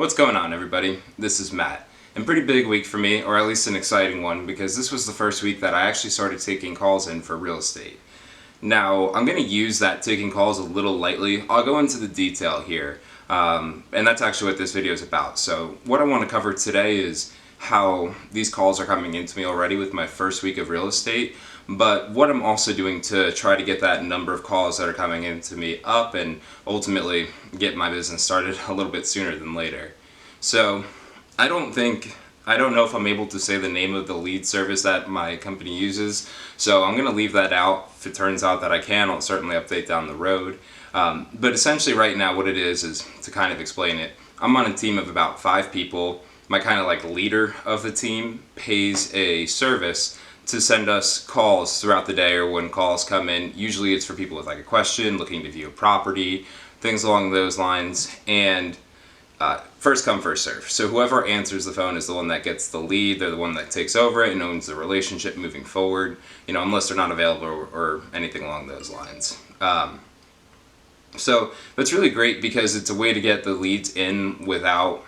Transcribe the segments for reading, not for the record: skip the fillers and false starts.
What's going on, everybody? This is Matt. And pretty big week for me, or at least an exciting one, because this was the first week that I actually started taking calls in for real estate. Now, I'm going to use that taking calls a little lightly. I'll go into the detail here, and that's actually what this video is about. So what I want to cover today is how these calls are coming into me already with my first week of real estate, but what I'm also doing to try to get that number of calls that are coming into me up and ultimately get my business started a little bit sooner than later. So I don't know if I'm able to say the name of the lead service that my company uses, so I'm going to leave that out. If it turns out that I can, I'll certainly update down the road. But essentially right now what it is to kind of explain it, I'm on a team of about 5 people. My kind of like leader of the team pays a service to send us calls throughout the day, or when calls come in. Usually it's for people with like a question, looking to view a property, things along those lines, and first come, first serve. So whoever answers the phone is the one that gets the lead. They're the one that takes over it and owns the relationship moving forward, unless they're not available or anything along those lines. So that's really great because it's a way to get the leads in without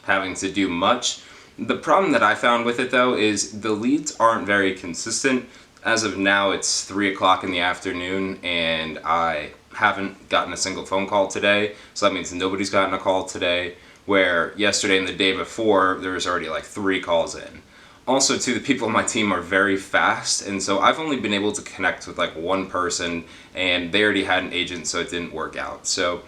having to do much. The problem that I found with it though is the leads aren't very consistent. As of now, it's 3 o'clock in the afternoon and I haven't gotten a single phone call today, so that means nobody's gotten a call today, where yesterday and the day before there was already like 3 calls in. Also too, the people on my team are very fast, and so I've only been able to connect with like one person and they already had an agent, so it didn't work out. So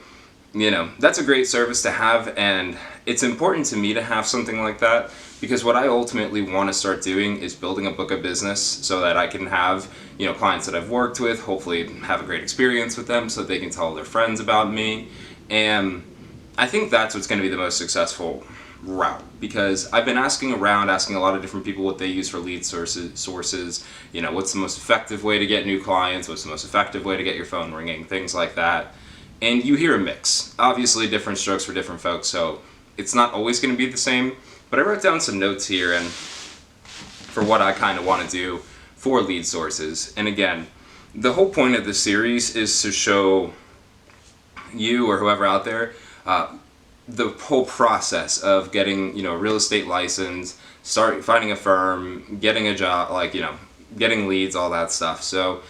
that's a great service to have, and it's important to me to have something like that because what I ultimately want to start doing is building a book of business so that I can have clients that I've worked with, hopefully have a great experience with them so that they can tell their friends about me. And I think that's what's going to be the most successful route, because I've been asking a lot of different people what they use for lead sources, what's the most effective way to get new clients, what's the most effective way to get your phone ringing, things like that. And you hear a mix. Obviously different strokes for different folks, so it's not always going to be the same. But I wrote down some notes here and for what I kind of want to do for lead sources. And again, the whole point of this series is to show you or whoever out there the whole process of getting a real estate license, finding a firm, getting a job, getting leads, all that stuff. So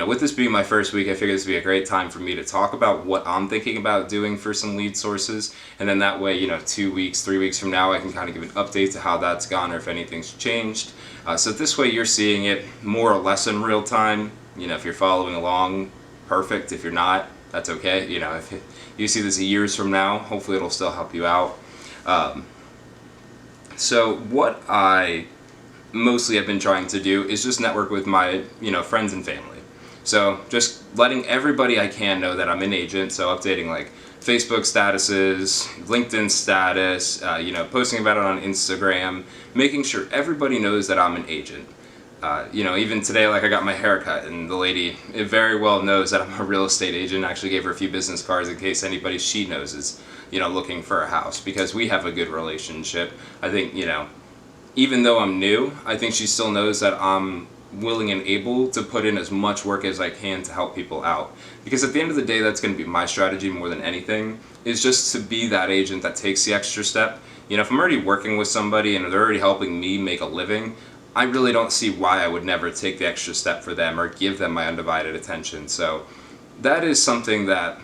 with this being my first week, I figured this would be a great time for me to talk about what I'm thinking about doing for some lead sources, and then that way 2 weeks, 3 weeks from now I can kind of give an update to how that's gone or if anything's changed. So this way you're seeing it more or less in real time. If you're following along, perfect. If you're not, that's okay. If you see this years from now, hopefully it'll still help you out. So what I mostly have been trying to do is just network with my friends and family. So just letting everybody I can know that I'm an agent, so updating like Facebook statuses, LinkedIn status, posting about it on Instagram, making sure everybody knows that I'm an agent. Even today, I got my hair cut, and the lady very well knows that I'm a real estate agent. I actually gave her a few business cards in case anybody she knows is looking for a house, because we have a good relationship. I think even though I'm new, I think she still knows that I'm willing and able to put in as much work as I can to help people out. Because at the end of the day, that's going to be my strategy more than anything, is just to be that agent that takes the extra step. If I'm already working with somebody and they're already helping me make a living, I really don't see why I would never take the extra step for them or give them my undivided attention. So that is something that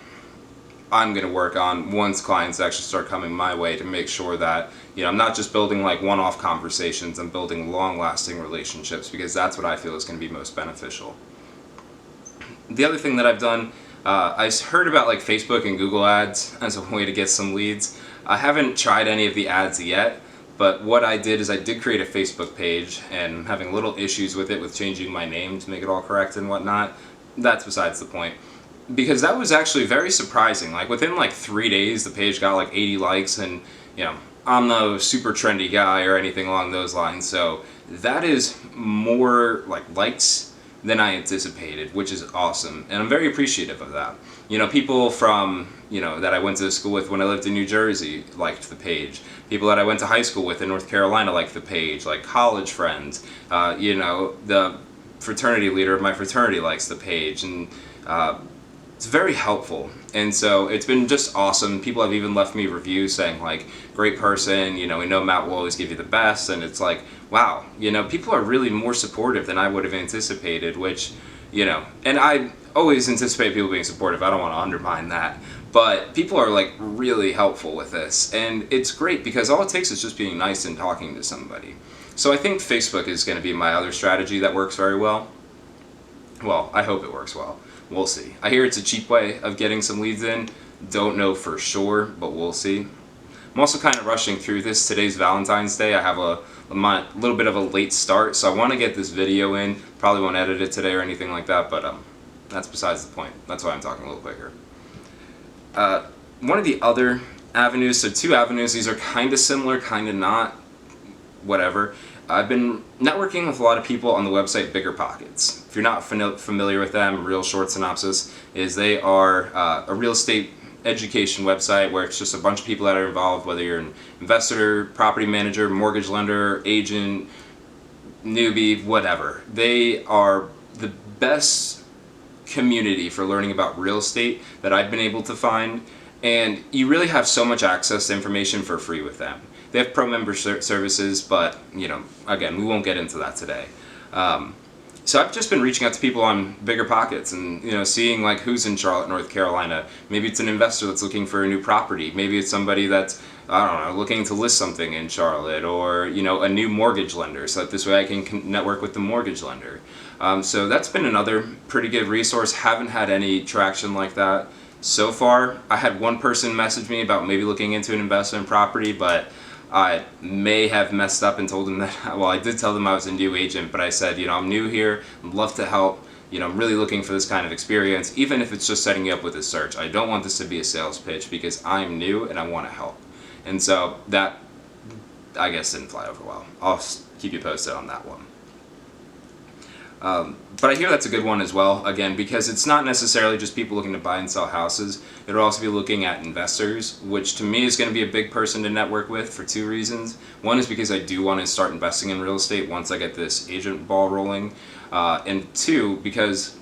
I'm going to work on once clients actually start coming my way, to make sure that I'm not just building one-off conversations, I'm building long-lasting relationships, because that's what I feel is going to be most beneficial. The other thing that I've done, I heard about Facebook and Google ads as a way to get some leads. I haven't tried any of the ads yet, but what I did is I did create a Facebook page, and I'm having little issues with it, with changing my name to make it all correct and whatnot. That's besides the point. Because that was actually very surprising. Within 3 days the page got 80 likes, and I'm no super trendy guy or anything along those lines, so that is more likes than I anticipated, which is awesome, and I'm very appreciative of that. People from that I went to school with when I lived in New Jersey liked the page. People that I went to high school with in North Carolina liked the page, college friends. The fraternity leader of my fraternity likes the page, and it's very helpful. And so it's been just awesome. People have even left me reviews saying like, great person, we know Matt will always give you the best. And it's like, wow, people are really more supportive than I would have anticipated, which, and I always anticipate people being supportive. I don't want to undermine that. But people are like really helpful with this. And it's great because all it takes is just being nice and talking to somebody. So I think Facebook is going to be my other strategy that works very well. Well, I hope it works well. We'll see. I hear it's a cheap way of getting some leads in. Don't know for sure, but we'll see. I'm also kind of rushing through this. Today's Valentine's Day. I have a little bit of a late start, so I want to get this video in. Probably won't edit it today or anything like that, but that's besides the point. That's why I'm talking a little quicker. One of the other avenues, so two avenues, these are kind of similar, kind of not, whatever. I've been networking with a lot of people on the website BiggerPockets. If you're not familiar with them, real short synopsis is they are a real estate education website where it's just a bunch of people that are involved, whether you're an investor, property manager, mortgage lender, agent, newbie, whatever. They are the best community for learning about real estate that I've been able to find, and you really have so much access to information for free with them. They have pro member services, but again, we won't get into that today. So I've just been reaching out to people on BiggerPockets and seeing like who's in Charlotte, North Carolina. Maybe it's an investor that's looking for a new property. Maybe it's somebody that's, I don't know, looking to list something in Charlotte, or a new mortgage lender, so that this way I can network with the mortgage lender. So that's been another pretty good resource. Haven't had any traction like that so far. I had one person message me about maybe looking into an investment property, but I may have messed up and told them that, well, I did tell them I was a new agent, but I said, I'm new here, I'd love to help, I'm really looking for this kind of experience, even if it's just setting you up with a search. I don't want this to be a sales pitch because I'm new and I want to help. And so that, I guess, didn't fly over well. I'll keep you posted on that one. But I hear that's a good one as well, again, because it's not necessarily just people looking to buy and sell houses. It'll also be looking at investors, which to me is going to be a big person to network with for two reasons. One is because I do want to start investing in real estate once I get this agent ball rolling. And two, because,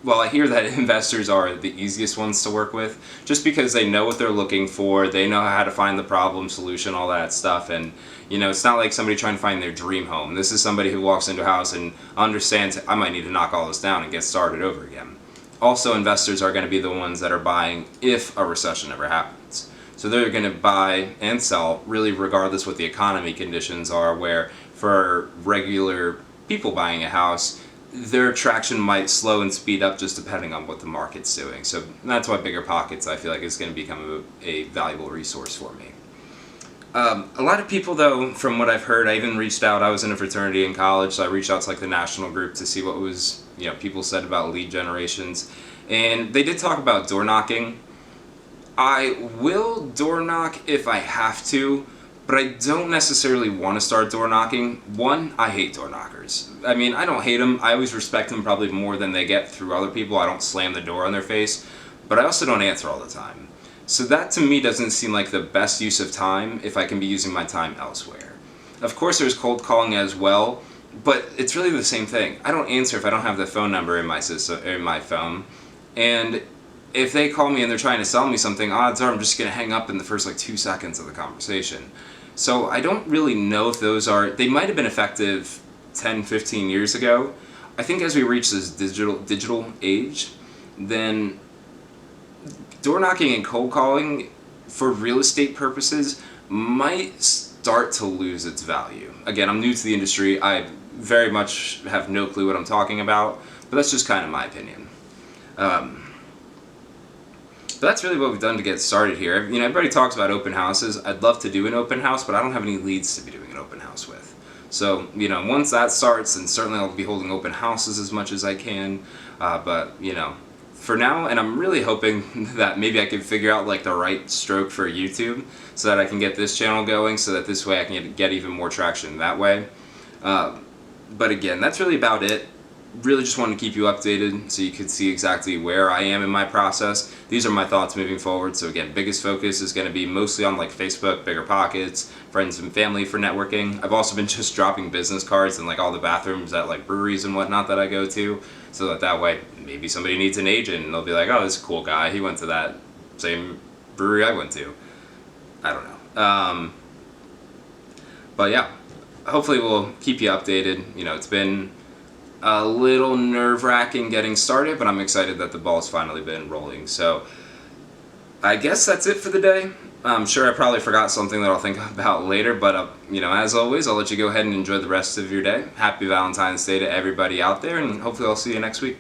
well, I hear that investors are the easiest ones to work with, just because they know what they're looking for, they know how to find the problem, solution, all that stuff, and it's not like somebody trying to find their dream home. This is somebody who walks into a house and understands, I might need to knock all this down and get started over again. Also, investors are going to be the ones that are buying if a recession ever happens. So they're going to buy and sell really regardless what the economy conditions are, where for regular people buying a house, their attraction might slow and speed up just depending on what the market's doing. So that's why BiggerPockets, I feel like, is going to become a valuable resource for me. A lot of people, though, from what I've heard, I even reached out. I was in a fraternity in college, so I reached out to like the national group to see what was, people said about lead generations. And they did talk about door knocking. I will door knock if I have to, but I don't necessarily want to start door knocking. One, I hate door knockers. I mean, I don't hate them. I always respect them probably more than they get through other people. I don't slam the door on their face, but I also don't answer all the time. So that to me doesn't seem like the best use of time if I can be using my time elsewhere. Of course there's cold calling as well, but it's really the same thing. I don't answer if I don't have the phone number in my system, in my phone. And if they call me and they're trying to sell me something, odds are I'm just going to hang up in the first like 2 seconds of the conversation. So I don't really know if those are, they might have been effective 10, 15 years ago. I think as we reach this digital age, then door knocking and cold calling for real estate purposes might start to lose its value. Again, I'm new to the industry. I very much have no clue what I'm talking about, but that's just kind of my opinion. But that's really what we've done to get started here. Everybody talks about open houses. I'd love to do an open house, but I don't have any leads to be doing an open house with. So, once that starts, then certainly I'll be holding open houses as much as I can. But, for now, and I'm really hoping that maybe I can figure out like the right stroke for YouTube so that I can get this channel going, so that this way I can get even more traction that way. But again, that's really about it. really just wanted to keep you updated so you could see exactly where I am in my process. These are my thoughts moving forward. So again, biggest focus is going to be mostly on like Facebook, Bigger Pockets, friends and family for networking. I've also been just dropping business cards in like all the bathrooms at like breweries and whatnot that I go to, so that way maybe somebody needs an agent and they'll be like, oh, this cool guy, he went to that same brewery I went to. I don't know. But yeah, hopefully we'll keep you updated. You know, it's been a little nerve-wracking getting started, but I'm excited that the ball's finally been rolling. So I guess that's it for the day. I'm sure I probably forgot something that I'll think about later, but you know, as always, I'll let you go ahead and enjoy the rest of your day. Happy Valentine's Day to everybody out there, and hopefully I'll see you next week.